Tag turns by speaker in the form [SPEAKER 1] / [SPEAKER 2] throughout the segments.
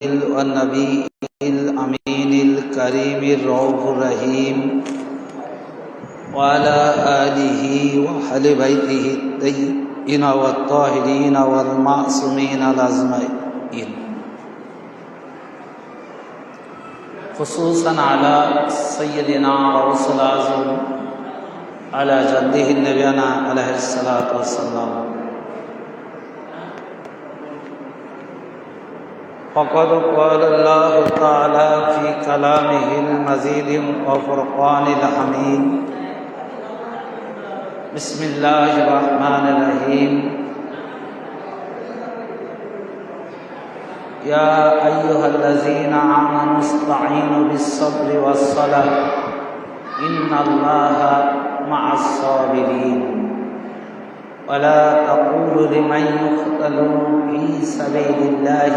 [SPEAKER 1] والنبي الأمين الكريم الرؤوف الرحيم وعلى آله وأهل بيته الطيبين والطاهرين والمعصومين الأجمعين خصوصا على سيدنا رسول الأعظم على جده نبينا عليه الصلاة والسلام فقد قال الله تعالى في كلامه المجيد وفرقان الحميد بسم الله الرحمن الرحيم يا أيها الذين آمنوا استعينوا بالصبر والصلاة إن الله مع الصابرين ولا تقولوا لمن يقتل في سبيل الله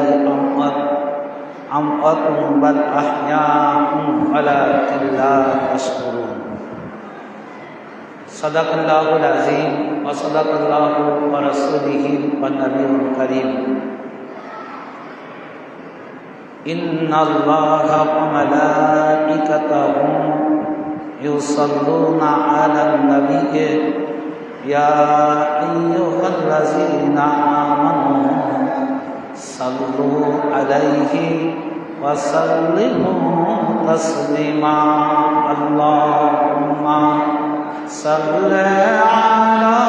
[SPEAKER 1] أموات بل أحياء ولكن لا تشعرون صدق الله العظيم وصدق الله ورسوله والنبي الكريم إن الله وملائكته يصلون على النبي يا أيها الذين آمنوا صلوا عليه وسلموا تسليما اللهم صل على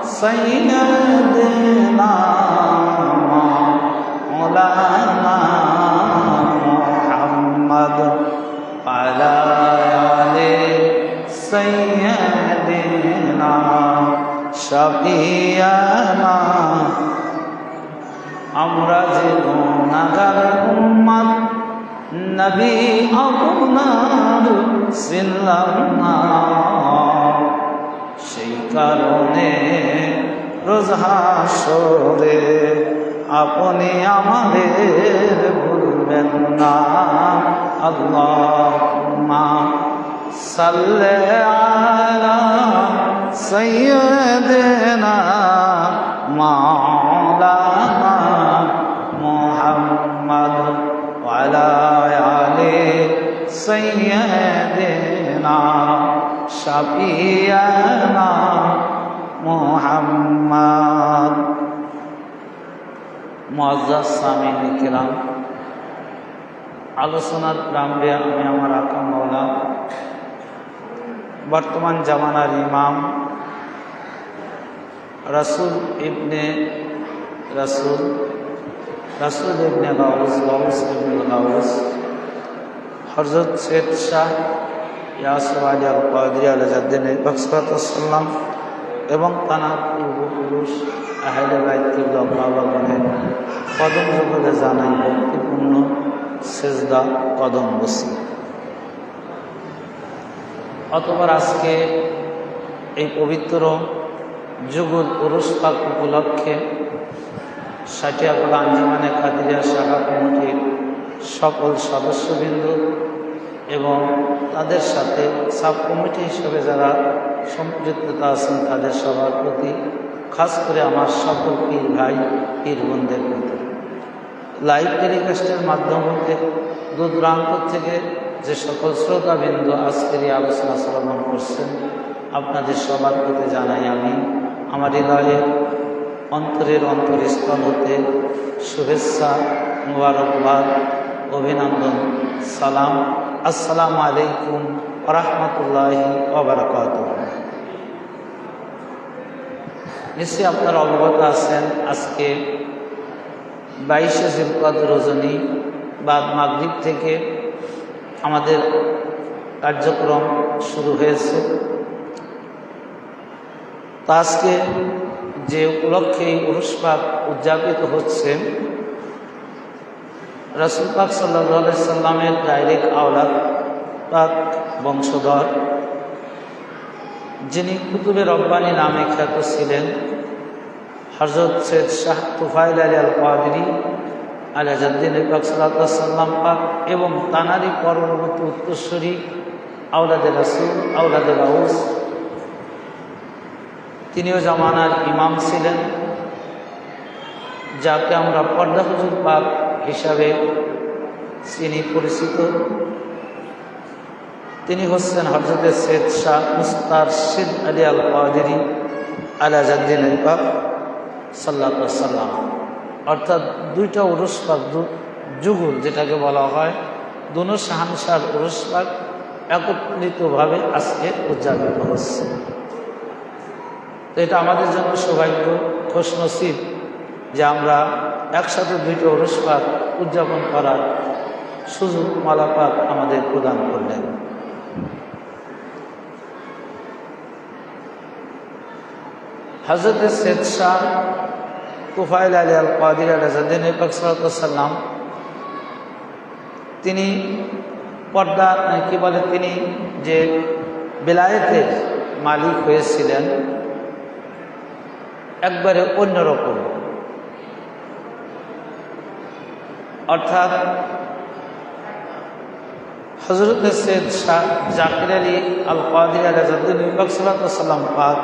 [SPEAKER 1] سيدنا مولانا محمد وعلى آل سيدنا شفيعنا আমরা যে গুনাহগার উম্মত নবী আপনার ছিলাম না সেই কারণে রোজ হাসরে আপনি আমাদের ভুলবেন না আল্লাহুম্মা সাল্লি আলা সাইয়্যিদিনা মাওলানা মুহাম্মদ ওয়া আলা আলি সাইয়্যিদিনা শাফিয়ানা মুহাম্মদ মুআজ্জাজ সামিঈন কিরাম আলোচনার প্রারম্ভে আমি আমার আকা মাওলা বর্তমান জামানার ইমাম রাসূল ইবনে গাউস ইবনে গাউস হযরত সৈয়দ শাহ ইয়াসির আলী আল কাদরি আলাইহিদ্দিন বখশাতুল্লাহ এবং তানার পূর্বপুরুষ আহলে বাইত কিবলাগণের কদম যুগলে জানাই ভক্তিপূর্ণ সেজদা কদম বসি। অতঃপর আজকে এই পবিত্র যুগল উরুস পাক উপলক্ষে সাটিয়াগোলা আঞ্জুমানে কাদিরিয়া শাখা কমিটির সকল সদস্যবৃন্দ এবং তাদের সাথে সাব কমিটি হিসেবে যারা সম্পৃক্ততা আছেন তাদের সবার প্রতি, খাস করে আমার সকল পীর ভাই পীর বোনদের প্রতি, লাইভ টেলিকাস্টের মাধ্যমে দূর দূরান্ত থেকে যে সকল শ্রোতাবৃন্দ আজকের এই আলোচনা শ্রবণ করছেন আপনাদের সবার প্রতি জানাই আমি আমার হৃদয়ের অন্তরের অন্তরস্থল হতে শুভেচ্ছা, মুবারকবাদ, অভিনন্দন, সালাম। আসসালামু আলাইকুম ওয়া রাহমাতুল্লাহি ওয়া বারাকাতুহু। নিশ্চয়ই আপনারা অবগত আছেন আজকে 22শে জিলকদ রজনী বাদ মাগরিব থেকে আমাদের কার্যক্রম শুরু হয়েছে। তো আজকে যে উপলক্ষে উরুস পাক উদযাপিত হচ্ছে, রাসূল পাক সাল্লাল্লাহু আলাইহি সাল্লামের ডাইরেক্ট আওলাদ পাক বংশধর যিনি কুতুবে রব্বানী নামে খ্যাত ছিলেন হযরত সৈয়দ শাহ তুফাইল আলী আল কাদরি আলাইহিদ্দিন বখশাতুল্লাহ পাক এবং তানারই পরবর্তী উত্তরসূরি আওলাদে রাসূল আওলাদে গাউস, তিনিও জামানার ইমাম ছিলেন। যাকে আমরা পর্দা হুজুর পাক হিসাবে তিনি পরিচিত। তিনি হচ্ছেন হযরত সৈয়দ শাহ মুস্তারশিদ আলী আল কাদেরী আলা জাদ্দিন পাক সাল্লাল্লাহু আলাইহি ওয়াসাল্লাম, অর্থাৎ দুইটা উরুস পাক যুগল যেটাকে বলা হয়, দুনো শাহানশাহর উরুস পাক একত্রিতভাবে আজকে উদযাপিত হচ্ছে। তো এটা আমাদের জন্য সৌভাগ্য, খুশনসিব যে আমরা একসাথে দুইটা উরুস পাক উদযাপন করার সুযোগ মাওলা পাক আমাদের প্রদান করলেন। হযরত সৈয়দ শাহ তুফাইল আলী আল কাদেরী আলা জাদ্দিন পাক সাল্লাল্লাহু আলাইহি ওয়াসাল্লাম তিনি পর্দা কি বলে, তিনি যে বেলায়েতের মালিক হয়েছিলেন একবারে অন্যরকম। অর্থাৎ হযরত সৈয়দ শাহ জাকির আলী আল কাদেরী আলা জাদ্দিন পাক সাল্লাল্লাহু আলাইহি ওয়াসাল্লাম পাক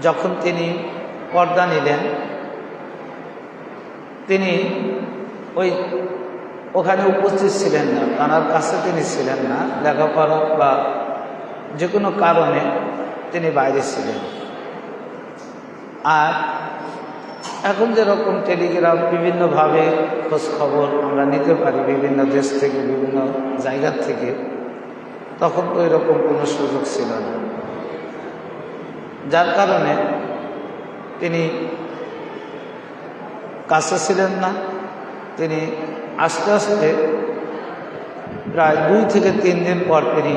[SPEAKER 1] যখন তিনি পর্দা নিলেন, তিনি ওখানে উপস্থিত ছিলেন না, তার কাছে তিনি ছিলেন না, লেখাপড়া বা যে কোনো কারণে তিনি বাইরে ছিলেন। আর এখন যেরকম টেলিগ্রাম বিভিন্নভাবে খোঁজ খবর আমরা নিতে পারি বিভিন্ন দেশ থেকে, বিভিন্ন জায়গার থেকে, তখন তো এরকম কোনো সুযোগ ছিল না, যার কারণে তিনি কাছে ছিলেন না। তিনি আস্তে আস্তে প্রায় 2 থেকে 3 দিন পর তিনি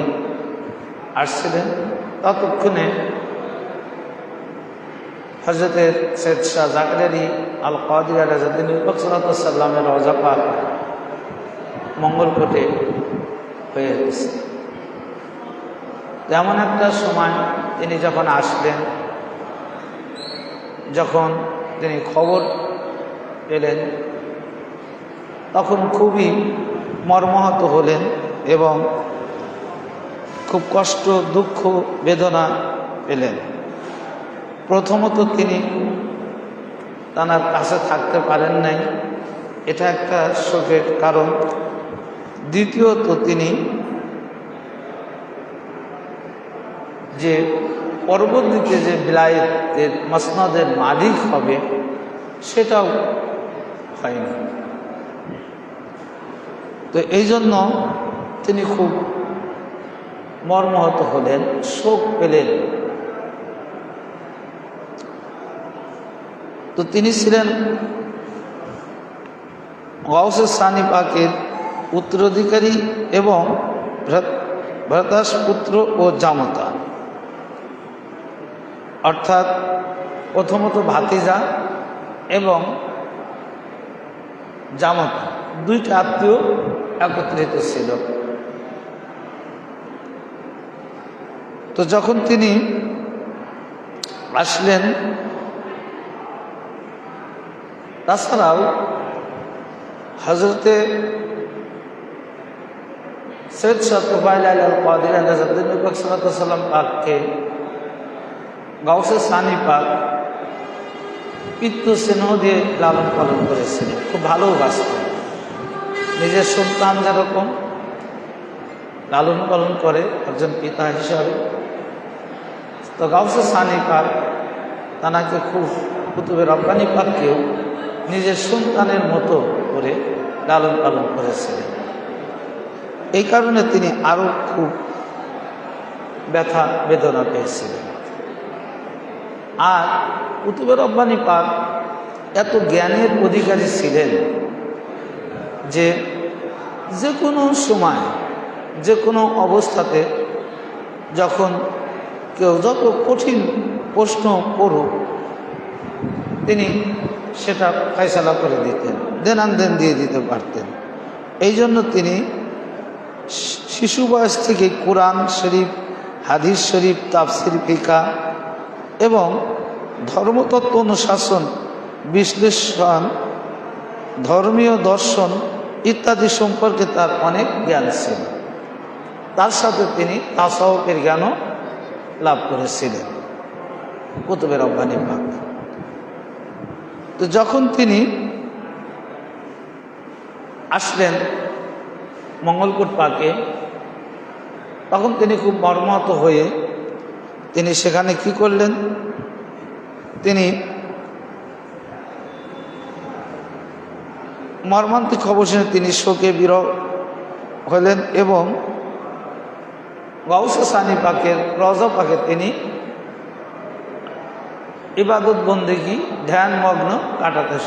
[SPEAKER 1] আসছিলেন। ততক্ষণে হযরত সৈয়দ শাহ জাকির আলী আল কাদেরী আলা জাদ্দিন পাক সাল্লাল্লাহু আলাইহি ওয়াসাল্লামের রওজা পাক মঙ্গলকোটে হয়ে গেছে। তেমন একটা সময় তিনি যখন আসলেন, যখন তিনি খবর পেলেন, তখন খুবই মর্মাহত হলেন এবং খুব কষ্ট, দুঃখ, বেদনা পেলেন। প্রথমত তিনি তার কাছে থাকতে পারেন নাই, এটা একটা শোকের কারণ। দ্বিতীয়ত তিনি যে পরবর্তীতে যে বিলায়েতের মসনদের মালিক হবে সেটাও হয়নি। তো এই জন্য তিনি খুব মর্মাহত হলেন, শোক পেলেন। তো তিনি ছিলেন গাউসে সানি পাকের উত্তরাধিকারী এবং ভ্রাতাস পুত্র ও জামতা, অর্থাৎ প্রথমত ভাতিজা এবং জামতা, 2টা আত্মীয় একত্রিত ছিল। তো যখন তিনি আসলেন, তাছাড়াও হযরতে সৈয়দ শাহ তুফাইল আলী আল কাদেরী আলা জাদ্দিন পাক সাল্লাল্লাহু আলাইহি ওয়াসাল্লাম পাককে গাউসে সানি পাক পিতৃ স্নেহ দিয়ে লালন পালন করেছিলেন, খুব ভালোবাসতেন। নিজের সন্তান যেরকম লালন পালন করে একজন পিতা হিসাবে, তো গাউসে সানি পাক তাকে খুব, কুতুবে রব্বানী পাককেও নিজের সন্তানের মতো করে লালন পালন করেছিলেন। এই কারণে তিনি আরও খুব ব্যথা বেদনা পেয়েছিলেন। আর কুতুবে রব্বানী পাক এত জ্ঞানের অধিকারী ছিলেন যে যে কোনো সময়, যে কোনো অবস্থাতে, যখন কেউ যত কঠিন প্রশ্ন করুক, তিনি সেটা ফয়সালা করে দিতেন, দেনান-দেন দিয়ে দিতে পারতেন। এই জন্য তিনি শিশু বয়স থেকে কোরআন শরীফ, হাদিস শরীফ, তাফসির, ফিকাহ এবং ধর্মতত্ত্ব অনুশাসন, বিশ্লেষণ, ধর্মীয় দর্শন ইত্যাদি সম্পর্কে তার অনেক জ্ঞান ছিল। তার সাথে তিনি তাসাউফের জ্ঞানও লাভ করেছিলেন কুতুবে রব্বানী পাক। তো যখন তিনি আসলেন মঙ্গলকোট পাকে, তখন তিনি খুব মর্মাহত হয়ে তিনি সেখানে কি করলেন, তিনি মর্মান্তিক খবর শুনে তিনি শোকে বিরহ হলেন এবং গাউসে সানি পাকের রওজা পাকে তিনি ইবাদত বন্দেগী ধ্যানমগ্ন কাটাতে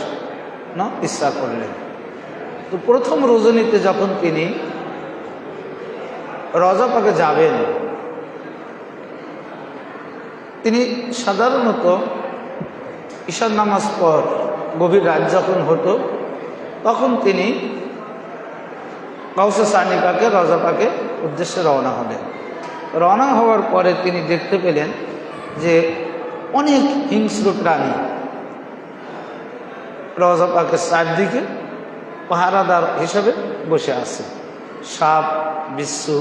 [SPEAKER 1] ইচ্ছা করলেন। তো প্রথম রজনীতে যখন তিনি রওজা পাকে যাবেন, তিনি সাধারণত ঈশার নামাজ পর গভীর রাত যখন হতো তখন তিনি গাউসে সানি পাকে রওজা পাকে উদ্দেশ্যে রওনা হলেন। রওনা হওয়ার পরে তিনি দেখতে পেলেন যে অনেক হিংস্র প্রাণী রওজা পাকের চারদিকে পাহারাদার হিসেবে বসে আছে। সাপ, বিচ্ছু,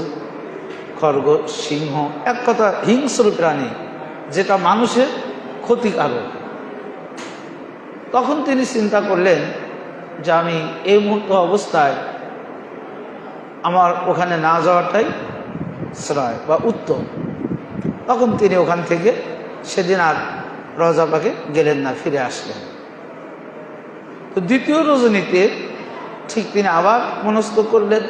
[SPEAKER 1] খরগোশ, সিংহ, এক কথা হিংস্র প্রাণী যেটা মানুষের ক্ষতিকারক। তখন তিনি চিন্তা করলেন যে আমি এই মুহূর্ত অবস্থায় আমার ওখানে না যাওয়াটাই শ্রেয় বা উত্তম। তখন তিনি ওখান থেকে সেদিন আর রওজা পাকে গেলেন না, ফিরে আসলেন। তো দ্বিতীয় রজনীতে ঠিক তিনি আবার মনস্থ করলেন,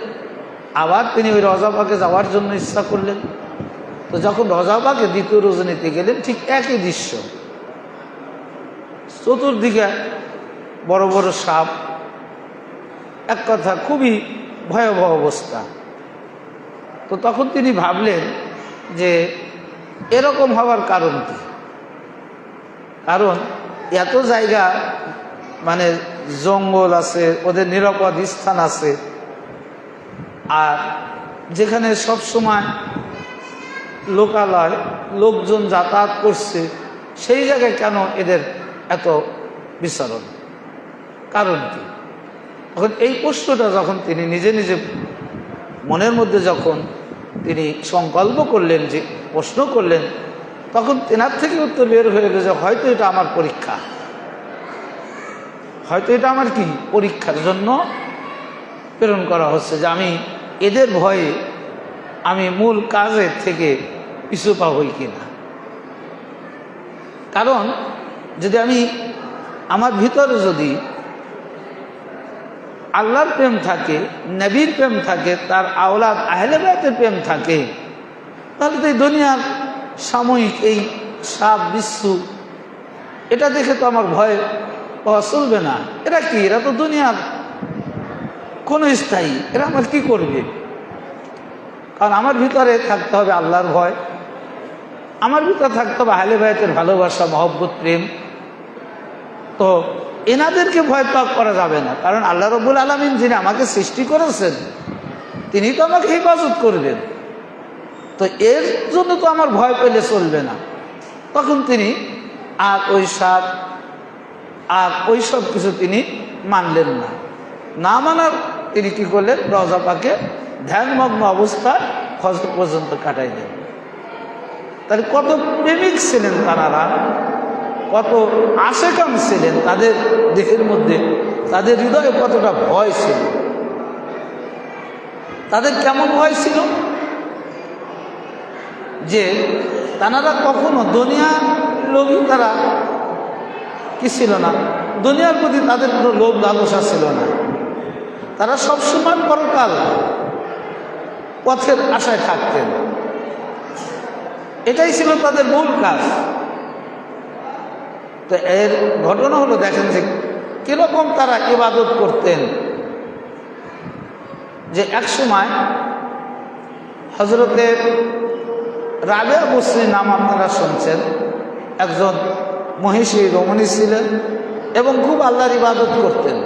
[SPEAKER 1] আবার তিনি ওই রওজা পাকে যাওয়ার জন্য ইচ্ছা করলেন। তো যখন রওজা পাকে দ্বিতীয় রজনীতে গেলেন, ঠিক একই দৃশ্য, চতুর্দিকে বড় বড় সাপ, এক কথা খুবই ভয়াবহ অবস্থা। তো তখন তিনি ভাবলেন যে এরকম হওয়ার কারণ কি? কারণ এত জায়গা মানে জঙ্গল আছে, ওদের নিরাপদ স্থান আছে, আর যেখানে সব সময় লোকালয় লোকজন যাতায়াত করছে, সেই জায়গায় কেন এদের এত বিচরণ? কারণ কি? তখন এই প্রশ্নটা যখন তিনি নিজে নিজে মনের মধ্যে যখন তিনি সংকল্প করলেন, যে প্রশ্ন করলেন, তখন তেনার থেকে উত্তর বের হয়ে গেছে হয়তো এটা আমার পরীক্ষা, হয়তো এটা আমার কি পরীক্ষার জন্য প্রেরণ করা হচ্ছে, যে আমি এদের ভয়ে আমি মূল কাজের থেকে পিছু পা হই কিনা। কারণ যদি আমি আমার ভিতরে যদি আল্লাহর প্রেম থাকে, নবীর প্রেম থাকে, তার আওলাদ আহলে বাইতের প্রেম থাকে, তাহলে তো এই দুনিয়ার সাময়িক এই সাপ বিচ্ছু এটা দেখে তো আমার ভয় পাওয়া চলবে না। এরা কি? এরা তো দুনিয়ার কোনো স্থায়ী, এরা আমার কি করবে? কারণ আমার ভিতরে থাকতে হবে আল্লাহর ভয়, আমার ভিতরে থাকতে হবে আহলে বাইতের ভালোবাসা, মহব্বত, প্রেম। তো এনাদেরকে ভয় পাক করা যাবে না, কারণ আল্লাহ রব্বুল আলামিন যিনি আমাকে সৃষ্টি করেছেন তিনি তো আমাকে হেফাজত করবেন। তো এর জন্য তো আমার ভয় পেলে চলবে না। তখন তিনি আর ওই সাপ আর ওই সব কিছু তিনি মানলেন না। না মানার তিনি কি করলেন, রওজা পাকে ধ্যানমগ্ন অবস্থায় ফজর পর্যন্ত কাটাইলেন। তাহলে কত প্রেমিক ছিলেন তারা, কত আশেকান ছিলেন, তাদের দেহের মধ্যে তাদের হৃদয়ে কতটা ভয় ছিল। তাদের কেমন ভয় ছিল যে তারা কখনো দুনিয়ার লোভী, তারা কি ছিল না, দুনিয়ার প্রতি তাদের কোনো লোভ লালসা ছিল না। তারা সবসময় পরকাল পথের আশায় থাকতেন, এটাই ছিল তাদের মূল কাজ। তো এর ঘটনা হলো, দেখেন যে কিরকম তারা ইবাদত করতেন। যে এক সময় হযরতের রাবিয়া বসরি নাম আপনারা শুনছেন, একজন মহিষী রমণী ছিলেন এবং খুব আল্লাহর ইবাদত করতেন।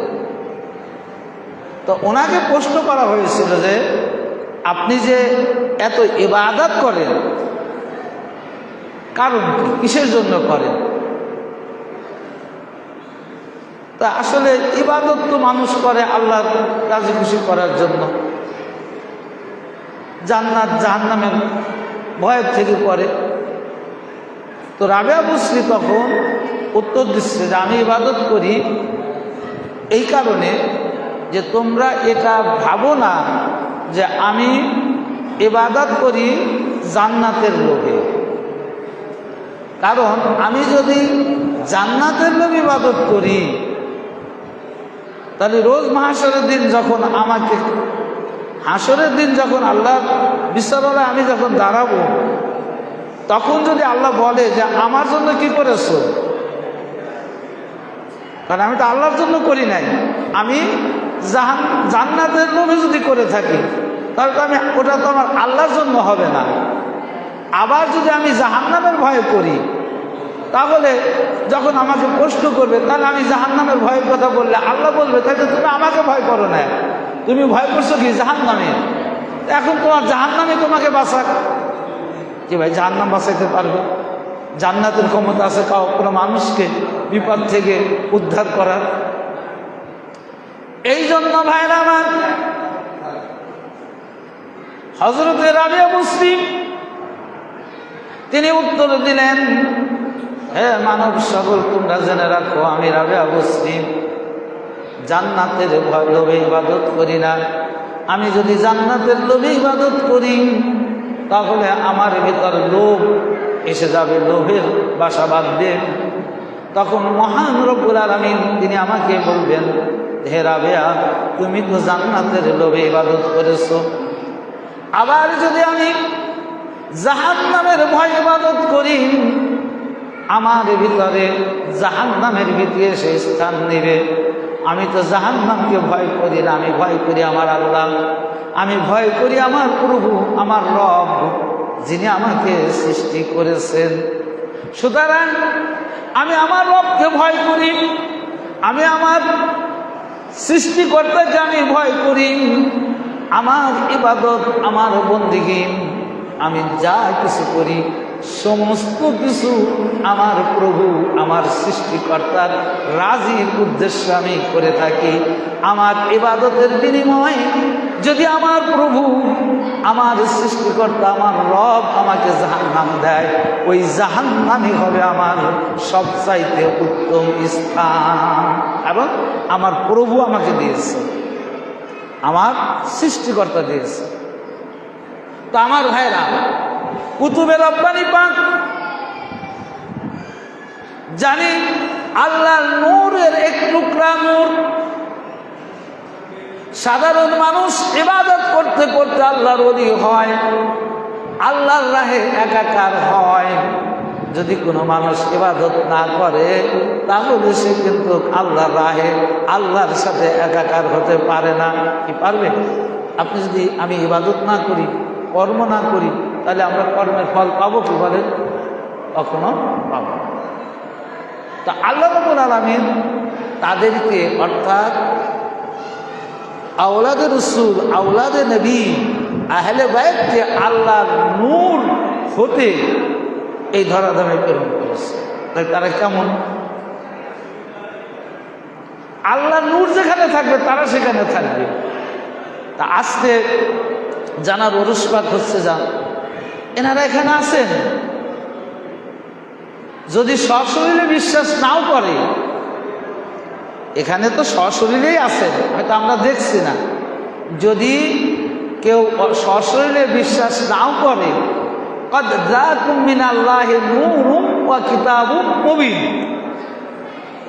[SPEAKER 1] তো ওনাকে প্রশ্ন করা হয়েছিল যে আপনি যে এত ইবাদত করেন কারণ কি, কিসের জন্য করেন? তা আসলে ইবাদত তো মানুষ করে আল্লাহর রাজি খুশি করার জন্য, জান্নাত জাহান্নামের ভয়ের থেকে করে। তো রাবিয়া বসরি তখন উত্তর দিচ্ছে যে আমি ইবাদত করি এই কারণে যে তোমরা এটা ভাবো না যে আমি ইবাদত করি জান্নাতের লোভে। কারণ আমি যদি জান্নাতের লোভে ইবাদত করি, তাহলে রোজ মাহশরের দিন যখন আমাকে হাসরের দিন যখন আল্লাহ বিচারালয়ে আমি যখন দাঁড়াবো, তখন যদি আল্লাহ বলে যে আমার জন্য কি করেছো, কারণ আমি তো আল্লাহর জন্য করি নাই, আমি জান্নাতের লোভে যদি করে থাকি, তাহলে তো আমি ওটা তো আমার আল্লাহর জন্য হবে না। আবার যদি আমি জাহান্নামের ভয় করি, তাহলে যখন আমাকে প্রশ্ন করবে, তাহলে আমি জাহান্নামের ভয়ের কথা বললে আল্লাহ বলবে তাহলে তুমি আমাকে ভয় করো না, তুমি ভয় করছো কি জাহান্নামে। এখন তোমার জাহান্নামে তোমাকে বাঁচাক, যে ভাই জাহান্নাম বাঁচাইতে পারবে? জান্নাতের ক্ষমতা আছে কোনো মানুষকে বিপদ থেকে উদ্ধার করার। এই জন্য ভাইরা আমার, হযরতে রাবিয়া মুসলিম তিনি উত্তর দিলেন, হে মানব সকল, তোমরা জেনে রাখো আমি রাবিয়া মুসলিম জান্নাতের লোভে ইবাদত করি না। আমি যদি জান্নাতের লোভে ইবাদত করি, তাহলে আমার ভিতর লোভ এসে যাবে, লোভের বাসা বাঁধবে। তখন মহান রব্বুল আলামিন তিনি আমাকে বলবেন, হে রাবিয়া, তুমি তো জান্নাতের লোভে ইবাদত করেছো। আবার যদি আমি জাহান্নামের ভয় ইবাদত করি, আমার ভিতরে জাহান্নামের ভিতরে সে স্থান নেবে। আমি তো জাহান্নামকে ভয় করি না, আমি ভয় করি আমার আল্লাহ, আমি ভয় করি আমার প্রভু, আমার রব, যিনি আমাকে সৃষ্টি করেছেন। সুতরাং আমি আমার রবকে ভয় করি, আমি আমার সৃষ্টিকর্তাকে আমি ভয় করি। আমার ইবাদত, আমার বন্দেগী, আমি যা কিছু করি সমস্ত কিছু আমার প্রভু, আমার সৃষ্টিকর্তার রাজির উদ্দেশ্যে আমি করে থাকি। আমার ইবাদতের বিনিময়ে যদি আমার প্রভু, আমার সৃষ্টিকর্তা, আমার রব আমাকে জাহান্নাম দেয়, ওই জাহান্নামই হবে আমার সবচাইতে উত্তম স্থান। এবং আমার প্রভু আমাকে দিয়েছে, আমার সৃষ্টিকর্তা দিয়েছে। তো আমার ভাইরা, কুতুবে রব্বানি পাক জানি আল্লাহর নূরের এক টুকরা নূর। সাধারণ মানুষ ইবাদত করতে করতে আল্লাহর ওলি হয়, আল্লাহর রাহে একাকার হয়। যদি কোনো মানুষ ইবাদত না করে, তাহলে সে কিন্তু আল্লাহর রাহে, আল্লাহর সাথে একাকার হতে পারে না। কি পারবে? আপনি যদি আমি ইবাদত না করি, কর্ম না করি, তাহলে আমরা কর্মের ফল পাবো কি বলেন? কখনো পাবো না। তা আল্লাহ রাব্বুল আলামিন তাদেরকে, অর্থাৎ আওলাদে রাসূল, আওলাদে নবী, আহলে বাইতকে আল্লাহর নূর হতে এই ধরাধামে প্রেরণ করেছে। তাই তারা কেমন? আল্লাহর নূর যেখানে থাকবে তারা সেখানে থাকবে। তা আজকে জানার ওরসপাত হচ্ছে, যান এনারা এখানে আছেন, যদি সশরীরে বিশ্বাস নাও করে, এখানে তো সশরীরেই আছেন, হয়তো আমরা দেখছি না। যদি কেউ সশরীরে বিশ্বাস নাও করে, কদ জাআকুম মিনাল্লাহি নূরুম ওয়া কিতাবুম মুবিন,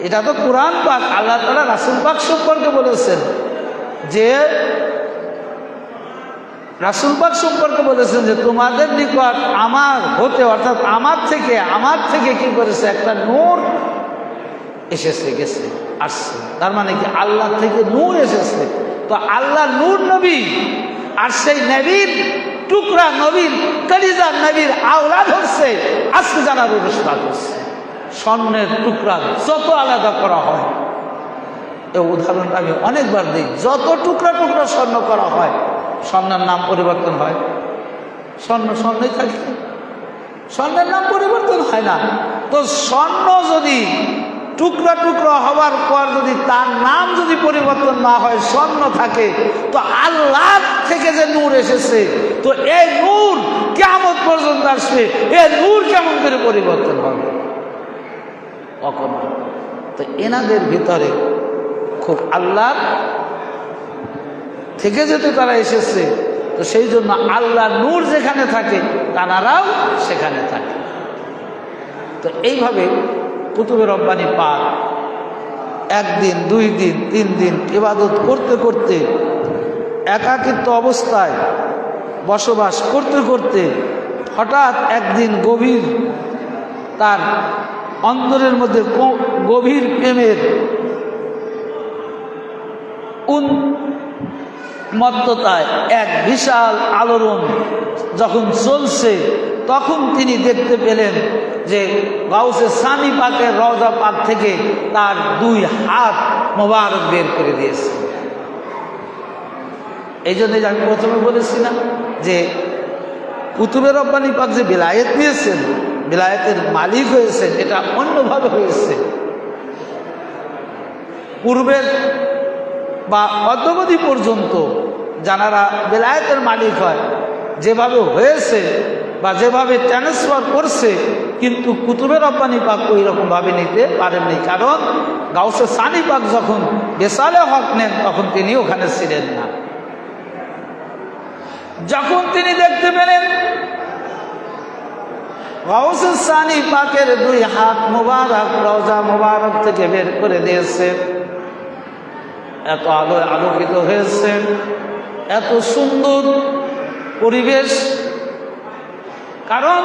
[SPEAKER 1] এটা তো কুরআন পাক, আল্লাহ তাআলা রাসূল পাক সম্পর্কে বলেছেন, যে রাসূল পাক সম্পর্কে বলেছেন যে তোমাদের নিকট আমার হতে, অর্থাৎ আমার থেকে কি করেছে, একটা নূর এসেছে, গেছে, আসছে। তার মানে কি আল্লাহ থেকে নূর এসেছে। তো আল্লাহ নূর নবী, আর সেই নবীর টুকরা, নবীর কলিজার, নবীর আওলাদ হচ্ছে আজকে জানার অনুষ্ঠান হচ্ছে। স্বর্ণের টুকরা যত আলাদা করা হয়, এই উদাহরণটা আমি অনেকবার দিই, যত টুকরা টুকরা স্বর্ণ করা হয়, স্বর্ণের নাম পরিবর্তন হয়? স্বর্ণই থাকে, স্বর্ণের নাম পরিবর্তন হয় না। তো স্বর্ণ যদি টুকরা টুকরা হওয়ার পর যদি তার নাম যদি পরিবর্তন না হয়, স্বর্ণ থাকে, তো আল্লাহ থেকে যে নূর এসেছে, তো এই নূর কিয়ামত পর্যন্ত আসবে, এই নূর কেমন করে পরিবর্তন হবে? কখনো। তো এনাদের ভিতরে খুব আল্লাহর থেকে যেতে তারা এসেছে, তো সেই জন্য আল্লাহ নূর যেখানে থাকে তানারাও সেখানে থাকে। তো এইভাবে কুতুবে রব্বানি পাক একদিন, 2 দিন, 3 দিন ইবাদত করতে করতে, একাকিত্ব অবস্থায় বসবাস করতে করতে হঠাৎ একদিন গভীর তার অন্তরের মধ্যে গভীর প্রেমের উন্মত্ততায় এক বিশাল আলোড়ন যখন চলছে, তখন তিনি দেখতে পেলেন যে গাউসে সানি পাকের রওজা পাক থেকে তার 2 হাত মোবারক বের করে দিয়েছে। এই জন্যই আমি প্রথমে বলেছি না যে কুতুবে রব্বানি পাক যে বিলায়েত নিয়েছেন, বিলায়েতের মালিক হয়েছেন, এটা অন্যভাবে হয়েছে। পূর্বের বা অদ্যবধি পর্যন্ত যারা বিলায়েতের মালিক হয় যেভাবে হয়েছে বা যেভাবে ট্রান্সফার করছে, কিন্তু কুতুবে রব্বানি পাক ওই রকমভাবে নিতে পারেননি। কারণ গাউসে সানি পাক যখন বেসালে হক নেন তখন তিনি ওখানে ছিলেন না। যখন তিনি দেখতে পেলেন গাউসে সানি পাকের 2 হাত মোবারক রওজা মোবারক থেকে বের করে দিয়েছে, এত আলোয় আলোকিত হয়েছে, এত সুন্দর পরিবেশ। কারণ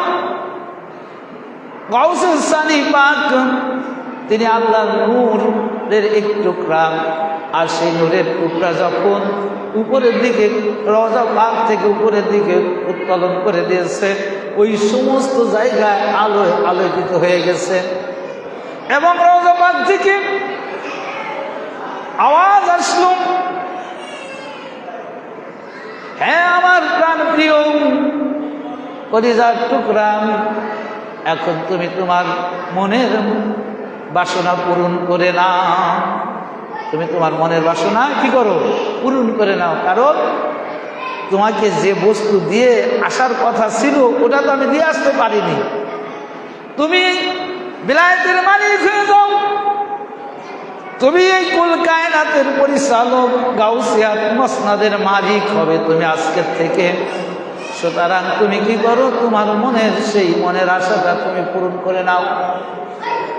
[SPEAKER 1] গাউসে সানি পাক তিনি আল্লাহর নূরের এক টুকরা, আর সেই নূরের টুকরা যখন উপরের দিকে রওজা পাক থেকে উপরের দিকে উত্তোলন করে দিয়েছে, ওই সমস্ত জায়গায় আলোয় আলোকিত হয়ে গেছে। এবং রওজা পাক থেকে আওয়াজ আসলো, হ্যাঁ আমার প্রাণ প্রিয় কলিজার টুকরা, এখন তুমি তোমার মনের বাসনা পূরণ করে নাও। তুমি তোমার মনের বাসনা কি করো? পূরণ করে নাও। কারণ তোমাকে যে বস্তু দিয়ে আসার কথা ছিল ওটা তো আমি দিয়ে আসতে পারিনি। তুমি বিলায়েতের মালিক হয়ে যাও, তুমি এই কুল কায়নাতের পরিচালক, গাউসিয়াত মসনাদের মালিক হবে তুমি আজকের থেকে। সুতরাং তুমি কি করো? তোমার মনের সেই মনের আশাটা তুমি পূরণ করে নাও।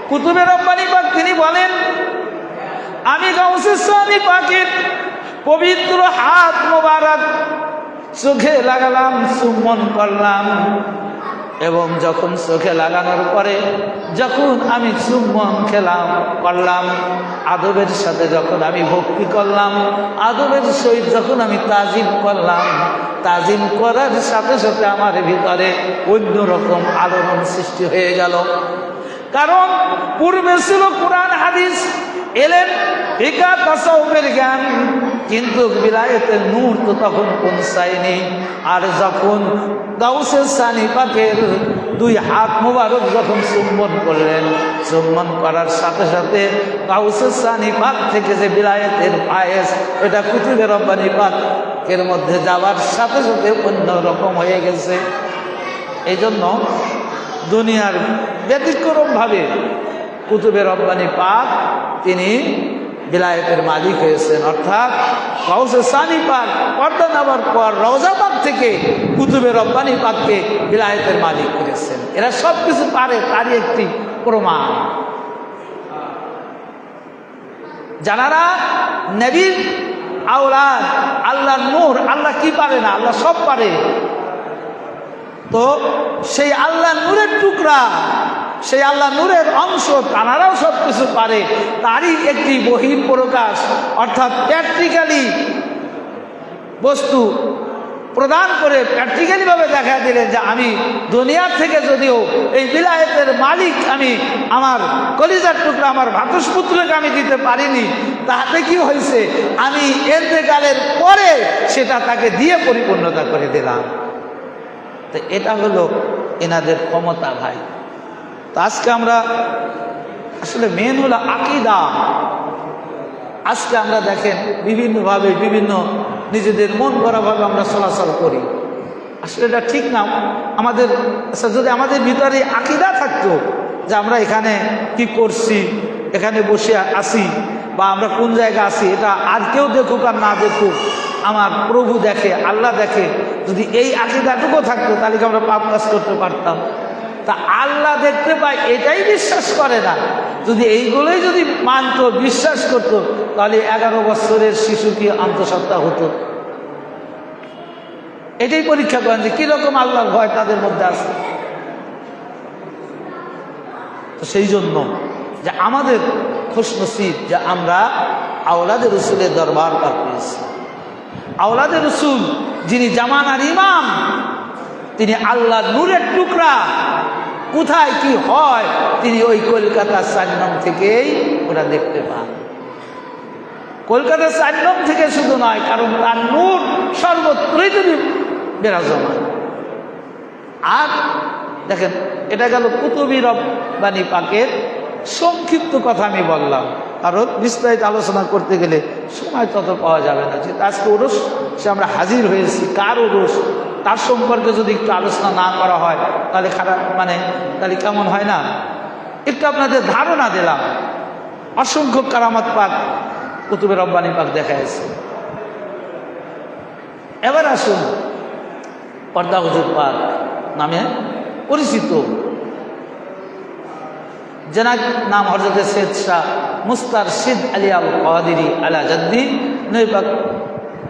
[SPEAKER 1] কুতুবে রব্বানি পাক তিনি বলেন, আমি গাউসে সানি পাকের পবিত্র হাত মোবারক চোখে লাগালাম, চুম্বন করলাম, এবং যখন চোখে লাগানোর পরে যখন আমি চুম্বন করলাম, আদবের সাথে যখন আমি ভক্তি করলাম, আদবের সহিত যখন আমি তাজিম করলাম, তাজিম করার সাথে সাথে আমার ভিতরে অন্যরকম আলোড়ন সৃষ্টি হয়ে গেল। কারণ পূর্বে ছিল কোরআন হাদিস, এলেম, ফিকহ, তাসাউফের জ্ঞান, কিন্তু বিলায়েতের নূর তো তখন পৌঁছায়নি। আর যখন গাউসে সানি পাকের 2 হাত মোবারক যখন চুম্বন করলেন, চুম্বন করার সাথে সাথে গাউসে সানি পাক থেকে যে বিলায়েতের পায়েস, এটা কুতুবে রব্বানি পাকের মধ্যে যাওয়ার সাথে সাথে অন্যরকম হয়ে গেছে। এই জন্য দুনিয়ার ব্যতিক্রমভাবে কুতুবে রব্বানি পাক তিনি বিলায়েতের মালিক হয়েছেন। অর্থাৎ গাউসে সানি পাক পর্দা নেওয়ার পর রওজা পাক থেকে কুতুবে রব্বানি পাককে বিলায়েতের মালিক করেছেন। এরা সব কিছু পারে, তারই একটি প্রমাণ। যারা নবীর আওলাদ, আল্লাহর নূর, আল্লাহ কি পারে না? আল্লাহ সব পারে। তো সেই আল্লাহ নূরের টুকরা, সেই আল্লাহ নূরের অংশ, তারাও সব কিছু পারে। তারই একটি বহির প্রকাশ, অর্থাৎ প্র্যাকটিক্যালি বস্তু প্রদান করে প্র্যাকটিক্যালি ভাবে দেখা দিলেন যে আমি দুনিয়া থেকে যদিও এই বিলায়েতের মালিক, আমি আমার কলিজার টুকরা, আমার ভাতসপুত্রকে আমি দিতে পারিনি, তাতে কি হয়েছে? আমি ইন্তেকালের পরে সেটা তাকে দিয়ে পরিপূর্ণতা করে দিলাম। তো এটা হলো এনাদের ক্ষমতা ভাই। তো আজকে আমরা আসলে মেন হলো আকীদা। আজকে আমরা দেখেন বিভিন্নভাবে বিভিন্ন নিজেদের মন গড়াভাবে আমরা চলাচল করি, আসলে এটা ঠিক না। আমাদের যদি আমাদের ভিতরে আকীদা থাকতো যে আমরা এখানে কি করছি, এখানে বসে আছি বা আমরা কোন জায়গায় আছি, এটা আর কেউ দেখুক আর না দেখুক, আমার প্রভু দেখে, আল্লাহ দেখে, যদি এই আকীদাটুকু থাকতো তাহলে কি আমরা পাপ কাজ করতে পারতাম? তা আল্লাহ দেখতে পায় এটাই বিশ্বাস করে না। যদি এইগুলোই যদি মানত, বিশ্বাস করত, তাহলে 11 বছরের শিশু কি আন্তঃসত্ত্বা হতো? এটাই পরীক্ষা করেন যে কিরকম আল্লাহর ভয় তাদের মধ্যে আছে। তো সেই জন্য যে আমাদের খুশনসিব যে আমরা আওলাদে রসুলের দরবার পার পেয়েছি। আওলাদে রসুল যিনি জামানার ইমাম, তিনি আল্লাহর নূরের টুকরা। কোথায় কি হয় তিনি ওই কলকাতা 4 নং থেকেই ওরা দেখতে পান। কলকাতা 4 নং থেকে শুধু নয়, কারণ তার নূর সর্বত্রই তিনি বিরাজমান। আর দেখেন, এটা গেল কুতুবী রব্বানী পাকের সংক্ষিপ্ত কথা আমি বললাম, কারণ বিস্তারিত আলোচনা করতে গেলে সময় তত পাওয়া যাবে না। যে আজকে উরুস সে আমরা হাজির হয়েছি, কার উরুস, তার সম্পর্কে যদি একটু আলোচনা না করা হয় তাহলে খারাপ, তাহলে কেমন হয় না? একটু আপনাদের ধারণা দিলাম। অসংখ্য কারামত পাক কুতুবে রব্বানী পাক দেখাইছে। এবার আসুন পর্দা হুজুর পাক নামে পরিচিত, যেনার নাম হযরত সৈয়দ শাহ মুস্তারশিদ আলী আল কাদেরী আলা জাদ্দি নবী পাক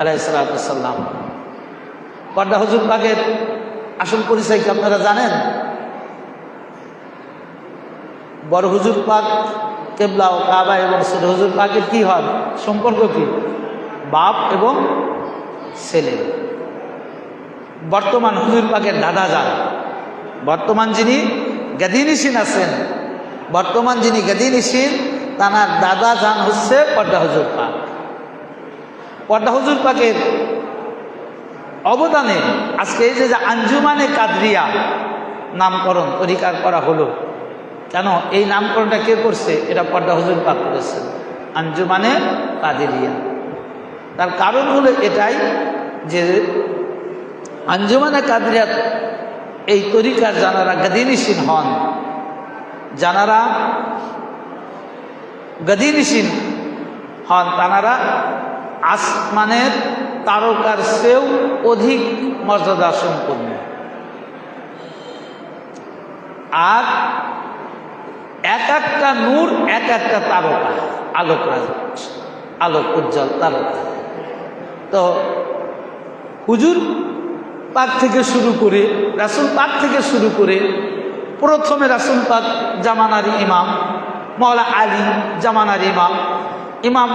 [SPEAKER 1] আলাইহিস সালাম। পর্দা হুজুর পাকের আসল পরিচয় কি আপনারা জানেন? বড় হুজুর পাক কেবলা ও কাবা এবং ছোট হুজুর পাকের কি হয় সম্পর্ক? কি বাপ এবং ছেলে। বর্তমান হুজুর পাকের দাদা যান, বর্তমান যিনি গাদিনিসিন আছেন, বর্তমান যিনি গাদিনিসিন তার দাদা যান হচ্ছে পর্দা হুজুর পাক। পর্দা হুজুর পাকের অবদানে আজকে এই যে আঞ্জুমানে কাদরিয়া নামকরণ তরিকার করা হলো, কেন এই নামকরণটা কে করছে? এটা পর্দা হুজুর পাক করেছেন, আঞ্জুমানে কাদরিয়া। তার কারণ হলো এটাই যে আঞ্জুমানে কাদরিয়া এই তরিকার যারা গাদিনিসিন হন, যারা গাদিনিসিন হন, তারা আসমানের তারকার চেয়েও অধিক মর্যাদা সম্পন্ন। আর এক একটা নূর এক একটা তারকা, আলোকরাজ, আলোক উজ্জ্বল তারকা। তো হুজুর পাক থেকে শুরু করে, রাসূল পাক থেকে শুরু করে, প্রথমে রাসূল পাক জামানার ইমাম, মওলা আলী জামানার ইমাম, ইমাম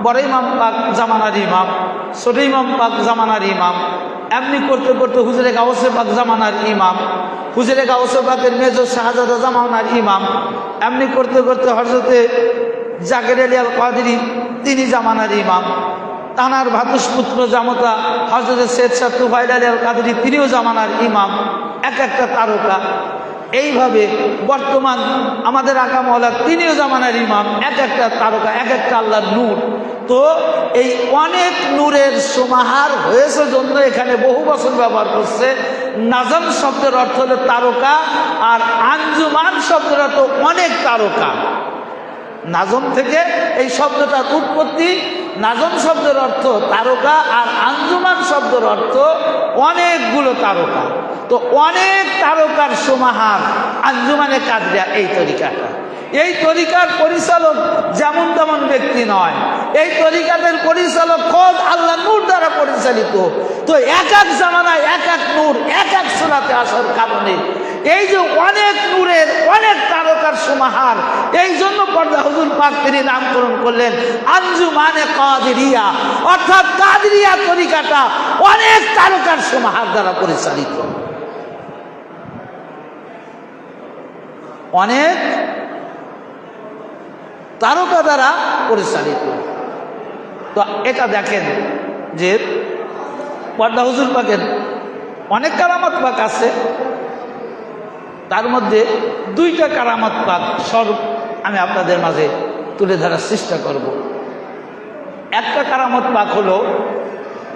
[SPEAKER 1] বড় ইমাম পাক জামানার ইমাম, ছোট ইমাম পাক জামানার ইমাম, এমনি করতে করতে হুজুরে গাউসে পাক জামানার ইমাম, হুজুরে গাউসে পাকের মেজর শাহজাদা জামানার ইমাম, এমনি করতে করতে হযরতে জাকের আলী আল কাদেরী তিনি জামানার ইমাম, তানার ভাতুষপুত্র জামতা হযরতে সৈয়দ শাহ তুফাইল আলী আল কাদেরী তিনিও জামানার ইমাম। এক একটা তারকা। এইভাবে বর্তমান আমাদের আকা মওলা তিনিও জামানার ইমাম, এক একটা তারকা, এক একটা আল্লাহর নূর। তো এই অনেক নূরের সমাহার হয়েছে জন্য এখানে বহু বছর ব্যবহার করছে। নাজম শব্দের অর্থ হলো তারকা, আর আঞ্জুমান শব্দের অর্থ অনেক তারকা। নাজম থেকে এই শব্দটার উৎপত্তি। নাজম শব্দের অর্থ তারকা, আর আঞ্জুমান শব্দের অর্থ অনেকগুলো তারকা। তো অনেক তারকার সমাহার আঞ্জুমানে কাদরিয়া এই তরিকাটা। এই তরিকার পরিচালক যেমন তেমন ব্যক্তি নয়, এই তরিকাদের পরিচালক খোদ আল্লাহ নূর দ্বারা পরিচালিত। তো এক এক জামানায় এক এক নূর এক এক সুরাতে আসার কারণে এই যে অনেক নূরের অনেক তারকার সমাহার, এই জন্য পর্দা হুজুর পাক তিনি নামকরণ করলেন আঞ্জুমানে কাদরিয়া, অর্থাৎ কাদরিয়া তরিকাটা অনেক তারকার সমাহার দ্বারা পরিচালিত, অনেক তারকা দ্বারা পরিচালিত। তো এটা দেখেন যে পর্দা হুজুর পাকের অনেক কারামত পাক আছে, তার মধ্যে 2টা কারামত পাক স্বরূপ আমি আপনাদের মাঝে তুলে ধরার চেষ্টা করব। একটা কারামত পাক হলো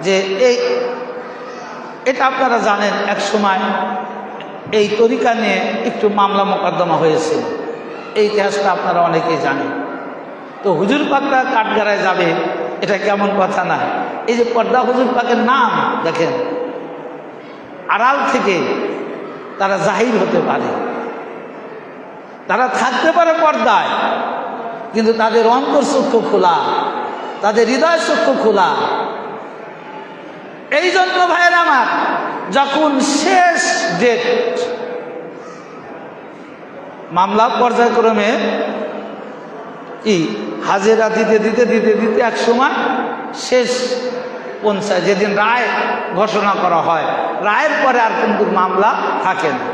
[SPEAKER 1] যে এটা আপনারা জানেন, এক সময় এই তরিকা নিয়ে একটু মামলা মোকদ্দমা হয়েছিল, এই ইতিহাসটা আপনারা অনেকেই জানেন। তো হুজুর পাকরা কাঠগড়ায় যাবে, এটা কেমন কথা না। এই যে পর্দা হুজুর পাকের নাম দেখেন, আড়াল থেকে তারা জাহির হতে পারে, তারা থাকতে পারে পর্দায়, কিন্তু তাদের অন্তরচক্ষু খোলা, তাদের হৃদয় চক্ষু খোলা। এই জন্য ভাইয়ের আমার, যখন শেষ ডেট, মামলা পর্যায়ক্রমে কি হাজিরা দিতে দিতে দিতে দিতে এক সময় শেষ পৌঁছায়, যেদিন রায় ঘোষণা করা হয়, রায়ের পরে আর কিন্তু মামলা থাকে না।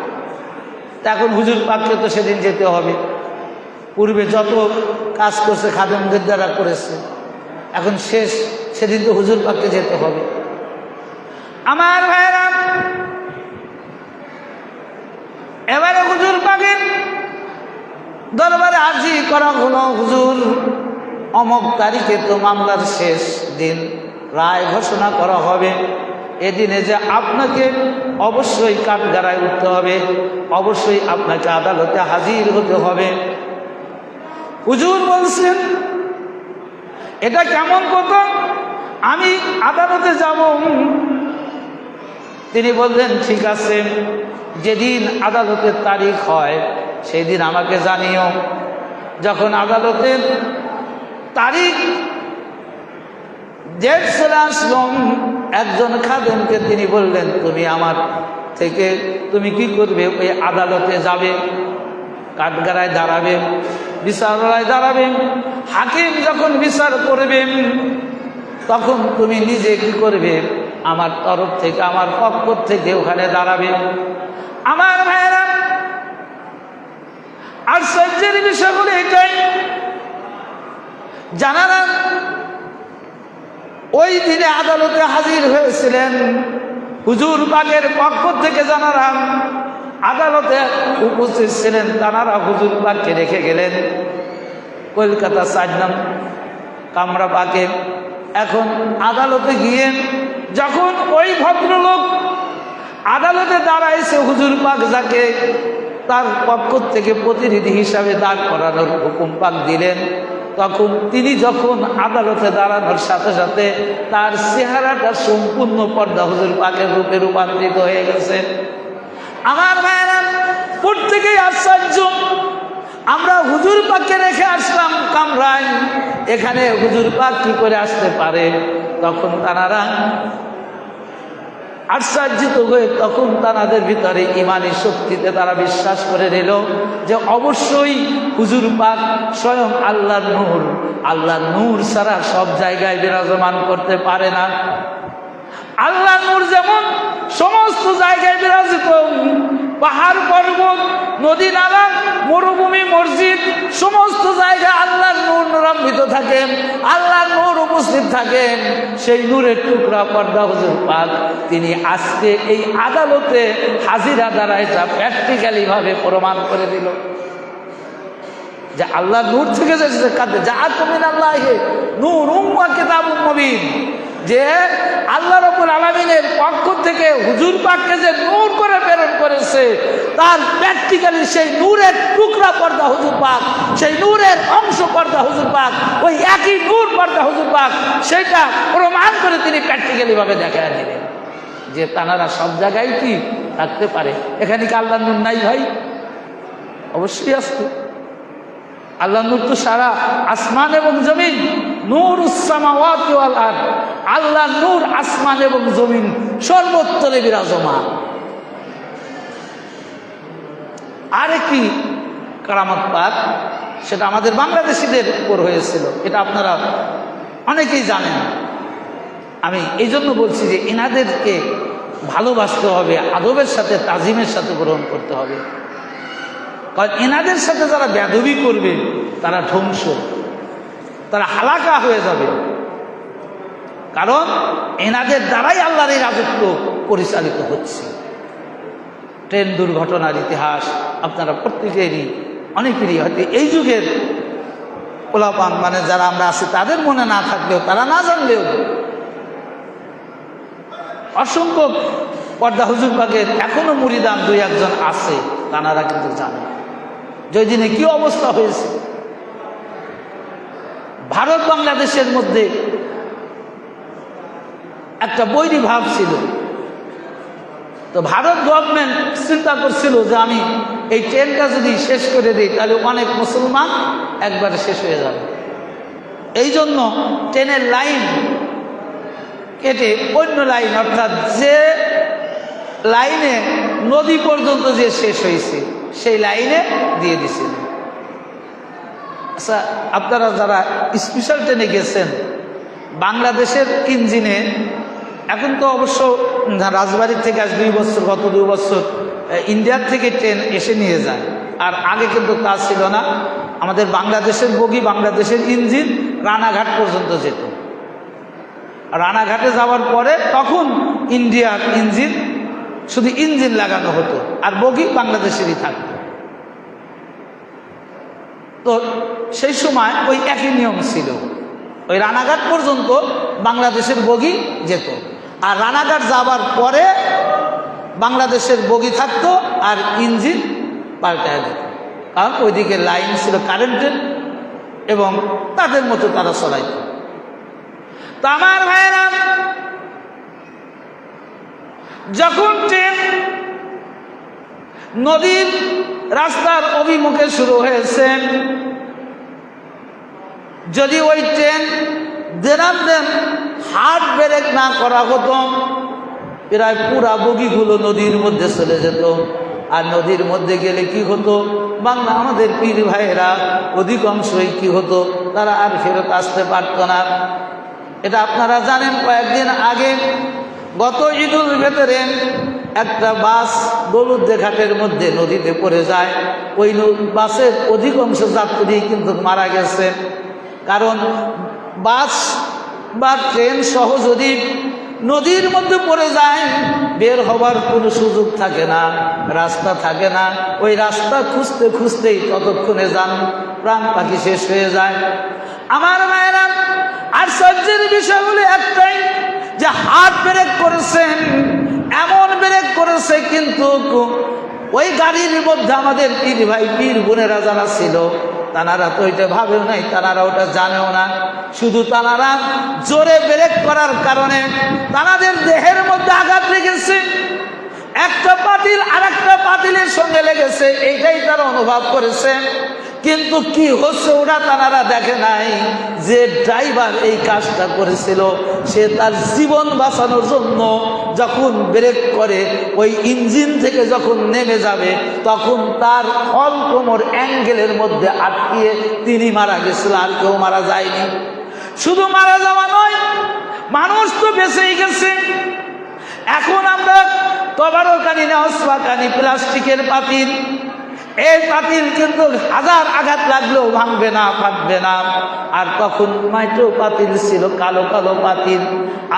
[SPEAKER 1] এখন হুজুর পাককে তো সেদিন যেতে হবে। পূর্বে যত কাজ করছে খাদেমদের দ্বারা করেছে, এখন শেষ, সেদিন তো হুজুর পাককে যেতে হবে। আমার ভাইরা, এবারে হুজুর পাকের দরবারে আর্জি করা হলো, হুজুর অমুক তারিখে তো মামলার শেষ দিন, রায় ঘোষণা করা হবে, এদিনে যে আপনাকে অবশ্যই কাঠগড়ায় উঠতে হবে, অবশ্যই আপনাকে আদালতে হাজির হতে হবে। হুজুর বলছেন, এটা কেমন কথা, আমি আদালতে যাব? তিনি বললেন, ঠিক আছে, যেদিন আদালতের তারিখ হয় সেই দিন আমাকে জানিও। যখন আদালতের তারিখ ডেট চলে আসলো, একজন খাদেমকে তিনি বললেন, তুমি আমার থেকে তুমি কি করবে, ওই আদালতে যাবে, কাঠগড়ায় দাঁড়াবে, বিচারালয়ে দাঁড়াবে, হাকিম যখন বিচার করবেন তখন তুমি নিজে কি করবে, আমার তরফ থেকে, আমার পক্ষ থেকে ওখানে দাঁড়াবে। আমার ভাইয়েরা, আশ্চর্যের বিষয় হলো এটাই, জানারা ওই দিনে আদালতে হাজির হয়েছিলেন হুজুর পাকের পক্ষ থেকে, জানারা আদালতে উপস্থিত ছিলেন, তারা হুজুর পাককে রেখে গেলেন কলকাতা 4 নং কামরা পাকে। এখন আদালতে গিয়ে যখন ওই ভদ্রলোক আদালতে দাঁড়াইছে, হুজুর পাক যাকে তার পক্ষ থেকে প্রতিনিধি হিসাবে দাঁড় করানোর হুকুম পাক দিলেন, তখন তিনি যখন আদালতে দাঁড়ানোর সাথে সাথে তার চেহারাটা সম্পূর্ণ পর্দা হুজুর পাকের রূপে রূপান্তরিত হয়ে গেছে। আমার ভাইয়েরা, প্রত্যেকেই আশ্চর্য, আমরা হুজুর পাককে রেখে আসলাম কামরায়, এখানে হুজুর পাক কি করে আসতে পারে? তখন তারা আশ্চর্যিত হয়ে তখন তাদের ভিতরে ইমানি শক্তিতে তারা বিশ্বাস করে নিল যে অবশ্যই হুজুর পাক স্বয়ং আল্লাহর নূর, আল্লাহর নূর ছাড়া সব জায়গায় বিরাজমান করতে পারে না। আল্লাহর নূর যেমন সমস্ত জায়গায় বিরাজিত, পাহাড় পর্বত, নদী নালা, মরুভূমি, মসজিদ, সমস্ত জায়গায় আল্লাহর নূর নূরান্বিত থাকে, আল্লাহর নূর উপস্থিত থাকেন। সেই নূরের টুকরা পর্দা হুজুর পাক তিনি আজকে এই আদালতে হাজিরা দ্বারা এটা প্র্যাকটিক্যালি ভাবে প্রমাণ করে দিল যে আল্লাহ নূর থেকে যে কাঁদে যা তুমি আল্লাহ নূর ওয়া কিতাবুম মুবিন, যে আল্লাহ রাব্বুল আলামিনের পক্ষ থেকে হুজুর পাককে যে নূর করে প্রেরণ করেছে, তার প্র্যাকটিক্যালি সেই নূরের টুকরা পর্দা হুজুর পাক, সেই নূরের অংশ পর্দা হুজুর পাক, ওই একই নূর পর্দা হুজুর পাক, সেটা প্রমাণ করে তিনি প্র্যাকটিক্যালি ভাবে দেখায় দিলেন যে তারা সব জায়গায় কি থাকতে পারে। এখানে কি আল্লাহর নূর নাই ভাই? অবশ্যই আছে। আল্লাহ নূর তো সারা আসমান এবং জমিন, নূরুস সামাওয়াতি ওয়াল আরদ, আল্লাহ নূর আসমান এবং জমিন সর্বত্রে বিরাজমান। আরেকটি কারামত পাক, সেটা আমাদের বাংলাদেশিদের উপর হয়েছিল, এটা আপনারা অনেকেই জানেন। আমি এই জন্য বলছি যে এনাদেরকে ভালোবাসতে হবে, আদবের সাথে তাজিমের সাথে গ্রহণ করতে হবে, কারণ এনাদের সাথে যারা বেয়াদবি করবে তারা ধ্বংস, তারা হালাকা হয়ে যাবে, কারণ এনাদের দ্বারাই আল্লাহর এই রাজত্ব পরিচালিত হচ্ছে। ট্রেন দুর্ঘটনার ইতিহাস আপনারা প্রত্যেকেরই, অনেকেরই হয়তো এই যুগের পোলাপান মানে যারা আমরা আছি তাদের মনে না থাকলেও, তারা না জানলেও অসংখ্য পর্দা হুজুর পাকের এখনো মুরিদান 2-1 আছে, তারা কিন্তু জানে যে দিনে কি অবস্থা হয়েছে। ভারত বাংলাদেশের মধ্যে একটা বৈরী ভাব ছিল। তো ভারত গভর্নমেন্ট চিন্তা করছিল যে আমি এই ট্রেনটা যদি শেষ করে দিই তাহলে অনেক মুসলমান একবারে শেষ হয়ে যাবে। এই জন্য ট্রেনের লাইন কেটে অন্য লাইন, অর্থাৎ যে লাইনে নদী পর্যন্ত যে শেষ হয়েছে সেই লাইনে দিয়ে দিছিল। আচ্ছা, আপনারা যারা স্পেশাল ট্রেনে গেছেন, বাংলাদেশের ইঞ্জিনে এখন তো অবশ্য রাজবাড়ির থেকে আজ 2 বছর, গত 2 বছর ইন্ডিয়ার থেকে ট্রেন এসে নিয়ে যায়, আর আগে কিন্তু তা ছিল না। আমাদের বাংলাদেশের বগি, বাংলাদেশের ইঞ্জিন রানাঘাট পর্যন্ত যেত। রানাঘাটে যাওয়ার পরে তখন ইন্ডিয়ার ইঞ্জিন, শুধু ইঞ্জিন লাগানো হতো, আর বগি বাংলাদেশেরই থাকতো। তো সেই সময় ওই একই নিয়ম ছিল, ওই রানাঘাট পর্যন্ত বাংলাদেশের বগি যেত, আর রানাঘাট যাবার পরে বাংলাদেশের বগি থাকতো আর ইঞ্জিন পাল্টায় যেত, কারণ ওইদিকে লাইন ছিল কারেন্টের এবং তাদের মতো তারা চলাইত। তো আমার ভাইয়েরা, যখন ট্রেন নদীর রাস্তার অভিমুখে শুরু হয়েছে, যদি ওই ট্রেন দেন হার্ড ব্রেক না করা হতো, প্রায় পুরা বগিগুলো নদীর মধ্যে চলে যেত। আর নদীর মধ্যে গেলে কি হতো, বাংলা আমাদের পীর ভাইয়েরা অধিকাংশই কি হতো, তারা আর ফেরত আসতে পারত না। এটা আপনারা জানেন, কয়েকদিন আগে গত ঈদুল ফিতরে একটা বাস দৌলতদিয়া ঘাটের মধ্যে নদীতে পড়ে যায়। ওই বাসের অধিকাংশ যাত্রী কিন্তু মারা গেছে, কারণ বাস বা ট্রেন সহ যদি নদীর মধ্যে পড়ে যায়, বের হবার কোনো সুযোগ থাকে না, রাস্তা থাকে না। ওই রাস্তা খুঁজতে খুঁজতেই ততক্ষণে যান প্রাণ পাখি শেষ হয়ে যায়। আমার মায়েরা, আশ্চর্যের বিষয় হলো একটাই, যে হার্ড ব্রেক করেছেন, এমন ব্রেক করেছে, কিন্তু ওই গাড়ির মধ্যে আমাদের পীর ভাই পীর বোনেরা যারা ছিল, তানারা তো ওইটা ভাবেও নাই, তানারা ওটা জানেও না। শুধু তানারা জোরে ব্রেক করার কারণে তানাদের দেহের মধ্যে আঘাত লেগেছে, একটা পাতিল আর একটা পাতিলের সঙ্গে লেগেছে, এইটাই তারা অনুভব করেছে। কিন্তু কি হচ্ছে ওটা তারা দেখে নাই, যে ড্রাইভার এই কাজটা করেছিল সে তার জীবন বাঁচানোর জন্য যখন ব্রেক করে ওই ইঞ্জিন থেকে যখন নেমে যাবে, তখন তার ফল কোমর অ্যাঙ্গেলের মধ্যে আটকিয়ে তিনি মারা গেছিল, আর কেউ মারা যায়নি। শুধু মারা যাওয়া নয়, মানুষ তো বেঁচেই গেছে। এখন আমরা তবারকানি নেওয়ানি প্লাস্টিকের পাতিল, এই পাতিল কিন্তু হাজার আঘাত লাগলেও ভাঙবে না, ফাটবে না। আর তখন মাইক্রো পাতিল ছিল, কালো কালো পাতিল।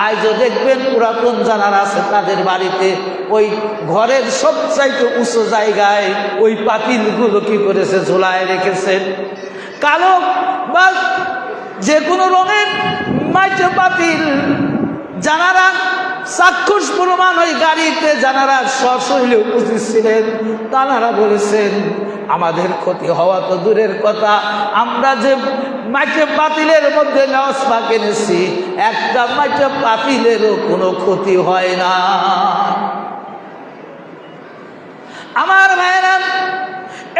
[SPEAKER 1] আজও দেখবেন পুরাতন যারা আছে তাদের বাড়িতে ওই ঘরের সবচাইতে উঁচু জায়গায় ওই পাতিলগুলো কি করেছে, ঝোলায় রেখেছে। কালো বা যে কোনো রঙের মাইক্রো পাতিল, যারা চাক্ষুষ প্রমাণ ওই গাড়িতে যারা সশরীরে উপস্থিত ছিলেন, তারা বলেছেন আমাদের ক্ষতি হওয়া তো দূরের কথা, আমরা যে মাইক্রো পাতিলের মধ্যে নেওয়া কিনেছি, একটা মাইক্রো পাতিলেরও কোনো ক্ষতি হয় না। আমার ভাইরা,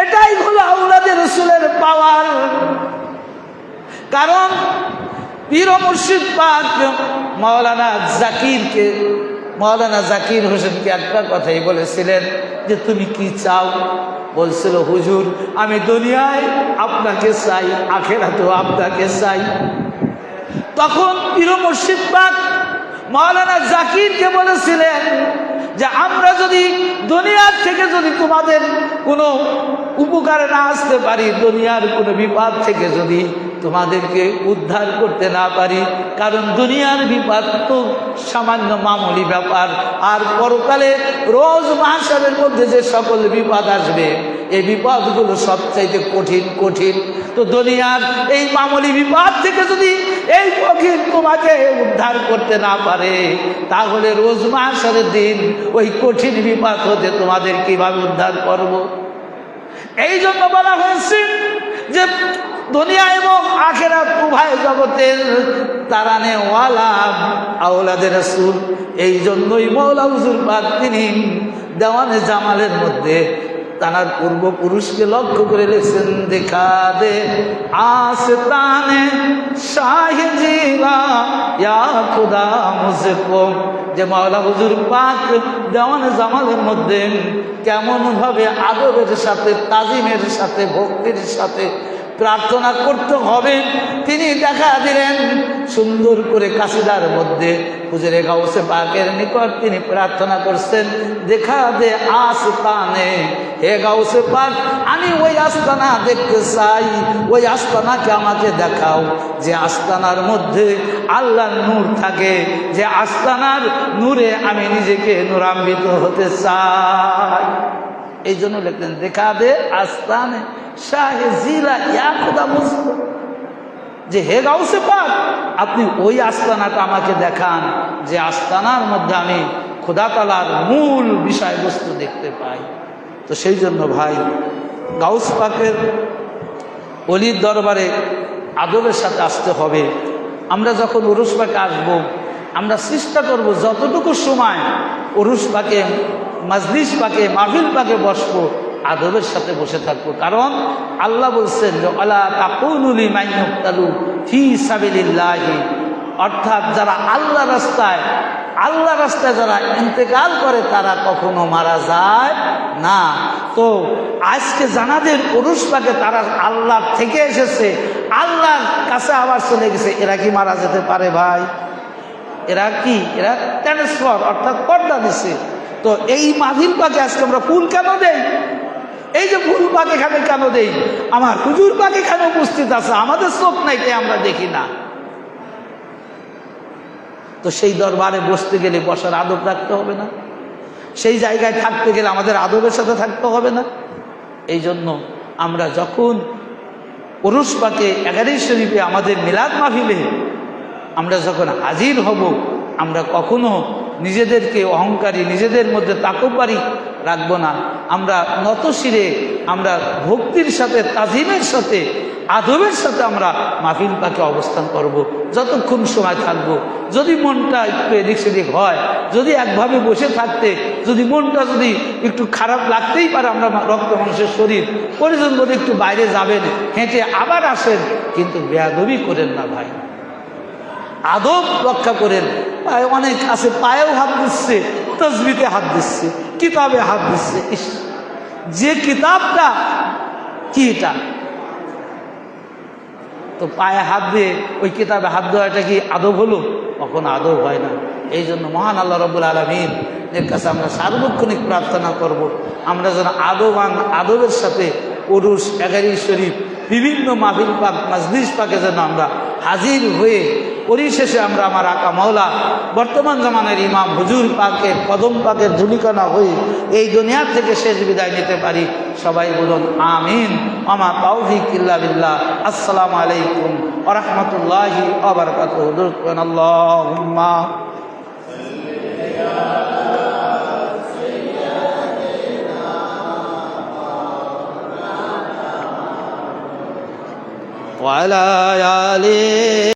[SPEAKER 1] এটাই হলো আওলাদে রাসূলের পাওয়ার। কারণ পীর ও মুর্শিদ পাক মাওলানা জাকির হোসেনকে একটা কথাই বলেছিলেন, যে তুমি কি চাও? বলছিল, হুজুর আমি দুনিয়ায় আপনাকে চাই, আখিরাতেও আপনাকে চাই। তখন পীর ও মুর্শিদ পাক মাওলানা জাকিরকে বলেছিলেন যে আমরা যদি দুনিয়ার থেকে যদি তোমাদের কোনো উপকারে না আসতে পারি, দুনিয়ার কোনো বিপদ থেকে যদি তোমাদেরকে উদ্ধার করতে না পারি, কারণ দুনিয়ার বিপদ তো সামান্য মামুলি ব্যাপার, আর পরকালে রোজ মাহশারের মধ্যে যে সকল বিপদ আসবে, এই বিপদগুলো সবচাইতে কঠিন কঠিন। তো দুনিয়ার এই মামুলি বিপদ থেকে যদি এই ফকির তোমাকে উদ্ধার করতে না পারে, তাহলে রোজ মাহশারের দিন ওই কঠিন বিপদ হতে তোমাদের কিভাবে উদ্ধার করব? এই জন্য বলা হয়েছে যে দুনিয়া এবং আখিরাত উভয় জগতের তারানে ওয়ালা আওলাদের রাসূল। এই জন্যই মওলা হুজুর পাক তিনি দেওয়ানে জামালের মধ্যে তানার পূর্বপুরুষকে লক্ষ্য করে লিখছেন, দেখা দে আস্তানে শাহ জিলা ইয়া খুদা মুঝকো। যে মওলা হুজুর পাক দেওয়ানে জামালের মধ্যে কেমন ভাবে আদবের সাথে, তাজিমের সাথে, ভক্তির সাথে প্রার্থনা করতে হবে তিনি দেখা দিলেন। সুন্দর করে কাসিদার মধ্যে হুজুরে গাউসে পাকের নিকট তিনি প্রার্থনা করছেন, দেখা দে আস্তানে, হে গাউসে পাক আমি ওই আস্তানা দেখতে চাই, ওই আস্তানাকে আমাকে দেখাও যে আস্তানার মধ্যে আল্লাহর নূর থাকে, যে আস্তানার নূরে আমি নিজেকে নূরান্বিত হতে চাই। এই জন্য লিখলেন, দেখা দে আস্তানে শাহে জিলা ইয়া খুদা মুঝকো, যে হে গাউসে পাক আপনি ওই আস্তানাটা আমাকে দেখান, যে আস্তানার মধ্যে আমি খোদা তাআলার মূল বিষয়বস্তু দেখতে পাই। তো সেই জন্য ভাই গাউস পাকের ওলির দরবারে আদবের সাথে আসতে হবে। আমরা যখন উরুস পাকে আসবো, আমরা চেষ্টা করব যতটুকু সময় উরুস পাকে, মাজলিস পাকে, মাহফিল পাকে বসবো, আদবের সাথে বসে থাকবো। কারণ আল্লাহ বলছেন যে আলা তাকুনু লিমান ইউক্তালু ফি সাবিলিল্লাহি, অর্থাৎ যারা আল্লাহ রাস্তায় যারা ইন্তেকাল করে তারা কখনো মারা যায় না। তো আজকে জানাদের পুরুষ পাকে তারা আল্লাহ থেকে এসেছে, আল্লাহর কাছে আবার চলে গেছে, এরা কি মারা যেতে পারে ভাই? এরা ট্রান্সফার অর্থাৎ পর্দা দিছে। তো এই মাহফিল পাকে আজকে আমরা ফুল কেন দেই? এই যে ফুল পাক এখানে কেন দেই? আমার হুজুর পাক এখানে উপস্থিত আছে, আমাদের চোখ নাই তাই আমরা দেখি না। তো সেই দরবারে বসতে গেলে বসার আদব রাখতে হবে না? সেই জায়গায় থাকতে গেলে আমাদের আদবের সাথে থাকতে হবে না? এই জন্য আমরা যখন উরুস পাকে 11 শরীফে আমাদের মিলাদ মাহফিলে আমরা যখন হাজির হব, আমরা কখনো নিজেদেরকে অহংকারী, নিজেদের মধ্যে তাকব্বুরি রাখবো না। আমরা নতশিরে, আমরা ভক্তির সাথে, তাজিমের সাথে, আদবের সাথে আমরা মাহফিল পাকে অবস্থান করব। যতক্ষণ সময় থাকবো, যদি মনটা একটু এদিক সেদিক হয়, যদি একভাবে বসে থাকতে যদি মনটা যদি একটু খারাপ লাগতেই পারে, আমরা রক্ত মাংসের শরীর, প্রয়োজন বোধে একটু বাইরে যাবেন, হেঁটে আবার আসেন, কিন্তু বেয়াদবি করেন না ভাই, আদব রক্ষা করেন। অনেক আছে পায়েও হাত দিচ্ছে, তসবিতে হাত দিচ্ছে, কিতাবে হাত দিচ্ছে। যে কিতাবটা কি, এটা তো পায়ে হাত দিয়ে ওই কিতাবে হাত দেওয়াটা কি আদব হলো? কখনো আদব হয় না। এই জন্য মহান আল্লাহ রাব্বুল আলামিন এর কাছে আমরা সার্বক্ষণিক প্রার্থনা করব, আমরা যেন আদবের সাথে উরুস, 11 শরীফ, বিভিন্ন মাহফিল পাক, মাজলিস পাকে যেন আমরা হাজির হয়ে পরিশেষে আমরা আমার আকা মাওলা বর্তমান জামানের ইমাম হুজুর পাকের কদম পাকের ধুলিকানা হয়ে এই দুনিয়া থেকে শেষ বিদায় নিতে পারি। সবাই বলুন আমিন। আমা তাওফিক ইল্লা বিল্লাহ। আসসালামু আলাইকুম ওয়া রাহমাতুল্লাহি ওয়া বারাকাতুহু। আল্লাহুম্মা ওয়া আলা আলি